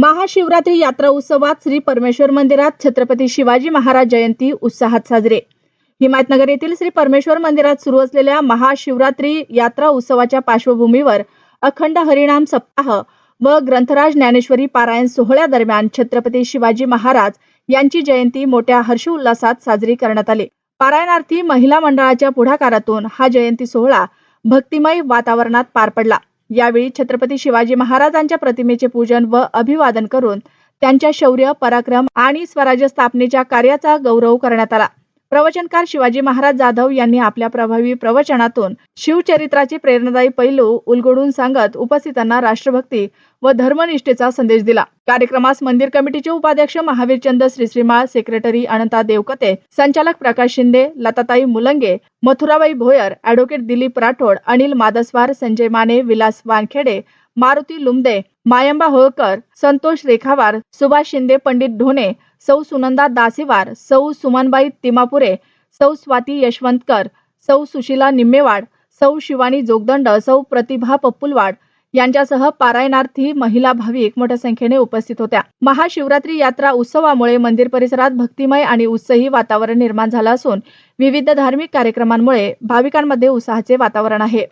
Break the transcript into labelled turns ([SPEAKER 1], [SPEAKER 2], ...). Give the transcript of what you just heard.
[SPEAKER 1] महाशिवरात्री यात्रा उत्सवात श्री परमेश्वर मंदिरात छत्रपती शिवाजी महाराज जयंती उत्साहात साजरे। हिमायतनगर येथील श्री परमेश्वर मंदिरात सुरू असलेल्या महाशिवरात्री यात्रा उत्सवाच्या पार्श्वभूमीवर अखंड हरिनाम सप्ताह व ग्रंथराज ज्ञानेश्वरी पारायण सोहळ्यादरम्यान छत्रपती शिवाजी महाराज यांची जयंती मोठ्या हर्षोल्लासात साजरी करण्यात आली। पारायणार्थी महिला मंडळाच्या पुढाकारातून हा जयंती सोहळा भक्तिमय वातावरणात पार पडला। यावेळी छत्रपती शिवाजी महाराजांच्या प्रतिमेचे पूजन व अभिवादन करून त्यांच्या शौर्य, पराक्रम आणि स्वराज्य स्थापनेच्या कार्याचा गौरव करण्यात आला। प्रवचनकार शिवाजी महाराज जाधव यांनी आपल्या प्रभावी प्रवचनातून शिवचरित्राचे प्रेरणादायी पैलू उलगडून सांगत उपस्थितांना राष्ट्रभक्ती व धर्मनिष्ठेचा संदेश दिला। कार्यक्रमास मंदिर कमिटीचे उपाध्यक्ष महावीरचंद श्रीश्रीमाळ, सेक्रेटरी अनंता देवकते, संचालक प्रकाश शिंदे, लताताई मुलंगे, मथुराबाई भोयर, ॲडव्होकेट दिलीप राठोड, अनिल मादस्वार, संजय माने, विलास वानखेडे, मारुती लुमदे, मायंबा होळकर, संतोष रेखावार, सुभाष शिंदे, पंडित ढोणे, सौ सुनंदा दासेवार, सौ सुमनबाई तिमापुरे, सौ स्वाती यशवंतकर, सौ सुशीला निम्मेवाड, सौ शिवानी जोगदंड, सौ प्रतिभा पप्पुलवाड यांच्यासह पारायणार्थी महिला भाविक मोठ्या संख्येने उपस्थित होत्या। महाशिवरात्री यात्रा उत्सवामुळे मंदिर परिसरात भक्तिमय आणि उत्साही वातावरण निर्माण झालं असून विविध धार्मिक कार्यक्रमांमुळे भाविकांमध्ये उत्साहाचे वातावरण आहे।